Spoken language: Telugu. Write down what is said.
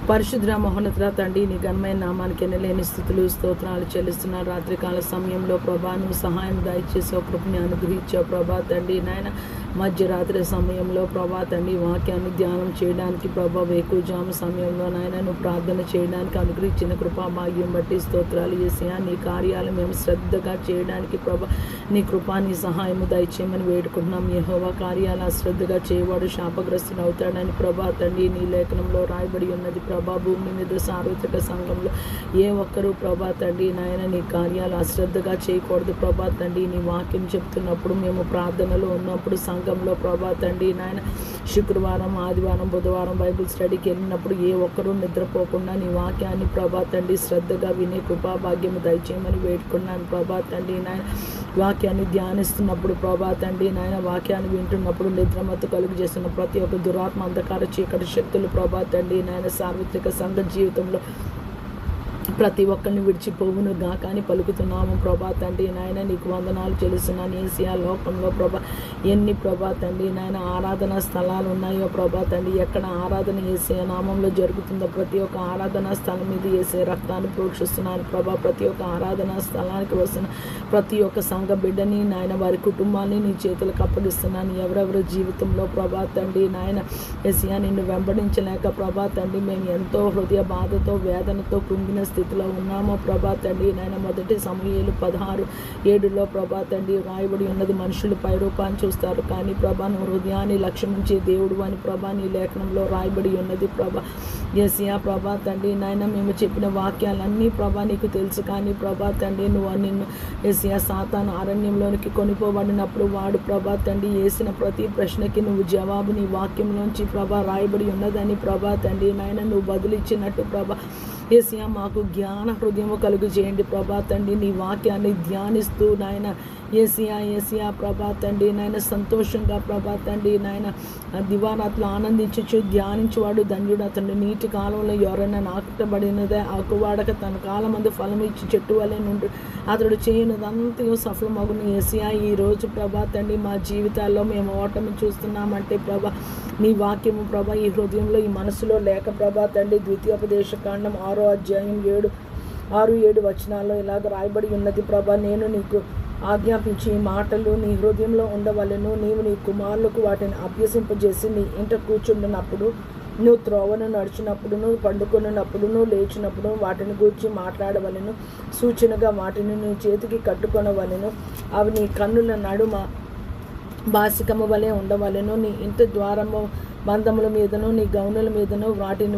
పరిశుద్ర మహోన్నతుల తండ్రి, నీ ఘనమైన నామానికి ఎనలేని స్థుతులు స్తోత్రాలు చెల్లిస్తున్నారు. రాత్రికాల సమయంలో ప్రభా నువ్వు సహాయం దయచేసావు, కృపని అనుగ్రహించావు ప్రభా తండ్రి. నాయన మధ్యరాత్రి సమయంలో ప్రభా తండ్రి వాక్యాన్ని ధ్యానం చేయడానికి ప్రభా వేకుజాము సమయంలో నాయన నువ్వు ప్రార్థన చేయడానికి అనుగ్రహించిన కృపా భాగ్యం బట్టి స్తోత్రాలు యేసయ్యా. నీ కార్యాలు మేము శ్రద్ధగా చేయడానికి ప్రభా నీ కృపా నీ సహాయము దయచేయమని వేడుకుంటున్నాం. యెహోవా కార్యాలు అశ్రద్ధగా చేయవాడు శాపగ్రస్తుడు అవుతాడని ప్రభా తండ్రి నీ లేఖనంలో రాయబడి ఉన్నది ప్రభా. భూమి మీద సార్వత్రిక సంఘంలో ఏ ఒక్కరూ ప్రభా తండ్రి నాయన నీ కార్యాలు అశ్రద్ధగా చేయకూడదు ప్రభా తండ్రి. నీ వాక్యం చెప్తున్నప్పుడు మేము ప్రార్థనలో ఉన్నప్పుడు సంఘంలో ప్రభా తండ్రి నాయన శుక్రవారం ఆదివారం బుధవారం బైబిల్ స్టడీకి వెళ్ళినప్పుడు ఏ ఒక్కరూ నిద్రపోకుండా నీ వాక్యాన్ని ప్రభా తండ్రి శ్రద్ధగా వినే కృపా భాగ్యము దయచేయమని వేడుకున్నాను ప్రభా తండ్రి నాయన. వాక్యాన్ని ధ్యానిస్తున్నప్పుడు ప్రభా తండ్రి నాయన వాక్యాన్ని వింటున్నప్పుడు నిద్రమత్తు కలుగు చేస్తున్న ప్రతి ఒక్క దురాత్మ అంధకార చీకటి శక్తులు ప్రభా తండ్రి నాయన సార్వత్రిక సంఘ జీవితంలో ప్రతి ఒక్కరిని విడిచిపోవును గాక అని పలుకుతున్నాము ప్రభా తండ్రి నాయన. నీకు వందనాలు చెల్లిస్తున్నాను యేసయ్యా. లోకంలో ప్రభా ఎన్ని ప్రభా తండ్రి నాయన ఆరాధనా స్థలాలు ఉన్నాయో ప్రభా తండ్రి, ఎక్కడ ఆరాధన యేసయ్య నామంలో జరుగుతుందో ప్రతి ఒక్క ఆరాధనా స్థలం మీద యేసయ్య రక్తాన్ని ప్రోక్షిస్తున్నాను ప్రభా. ప్రతి ఒక్క ఆరాధనా స్థలానికి వస్తున్న ప్రతి ఒక్క సంఘ బిడ్డని నాయన వారి కుటుంబాన్ని నీ చేతులకు అప్పగిస్తున్నాను. ఎవరెవరి జీవితంలో ప్రభా తండ్రి నాయన యేసయ్య నిన్ను వెంబడించలేక ప్రభా తండ్రి మేము ఎంతో హృదయ బాధతో వేదనతో కృంగిన స్థితిలో ఉన్నామో ప్రభా తండ్రి నాయన. మొదటి సమూయేలు 16:7 ప్రభా తండ్రి రాయబడి ఉన్నది, మనుషులు పైరూపాన్ని చూస్తారు కానీ ప్రభా నువ్వు హృదయాన్ని లక్ష్యమించే దేవుడు అని ప్రభా నీ లేఖనంలో రాయబడి ఉన్నది ప్రభా. యేసయ్యా ప్రభా తండ్రి నాయన మేము చెప్పిన వాక్యాలన్నీ ప్రభా నీకు తెలుసు కానీ ప్రభా తండ్రి నిన్ను యేసయ్యా సాతాను అరణ్యంలోనికి కొనిపోబడినప్పుడు వాడు ప్రభా తండ్రి వేసిన ప్రతి ప్రశ్నకి నువ్వు జవాబు నీ వాక్యంలోంచి ప్రభా రాయబడి ఉన్నదని ప్రభా తండ్రి నాయన నువ్వు బదులిచ్చినట్టు ప్రభా యేసయ్యా మాకు జ్ఞాన హృదయము కలుగు చేయండి ప్రభా తండ్రి. నీ వాక్యాన్ని ధ్యానిస్తూ నాయన యేసయ్యా ప్రభా తండ్రి నాయన సంతోషంగా ప్రభా తండ్రి నాయన దివారాత్రులు ఆనందించచ్చు ధ్యానించేవాడు ధన్యుడు అతను. నీటి కాలంలో ఎవరైనా నాటబడినదే ఆకువాడక తన కాలం మందు ఫలం ఇచ్చి చెట్టు వలె నుండి అతడు చేయనిదంతా సఫలమగును. యేసయ్యా ఈరోజు ప్రభా తండ్రి మా జీవితాల్లో మేము ఓటమి చూస్తున్నామంటే ప్రభా నీ వాక్యము ప్రభా ఈ హృదయంలో ఈ మనసులో లేక ప్రభా తండ్రి ద్వితీయోపదేశ కాండం 6వ అధ్యాయం 6-7 వచనాల్లో ఇలాగ రాయబడి ఉన్నది ప్రభా. నేను నీకు ఆజ్ఞాపించి ఈ మాటలు నీ హృదయంలో ఉండవలెను. నీవు నీ కుమారులకు వాటిని అభ్యసింపజేసి నీ ఇంట కూర్చుండినప్పుడు నువ్వు త్రోవను నడిచినప్పుడును పండుకొనినప్పుడును లేచినప్పుడు వాటిని గూర్చి మాట్లాడవలెను. సూచనగా వాటిని నీ చేతికి కట్టుకొనవలెను. అవి నీ కన్నుల నడుమ బాసికము వలె ఉండవలెను. నీ ఇంటి ద్వారము బంధముల మీదను నీ గౌనుల మీదను వాటిని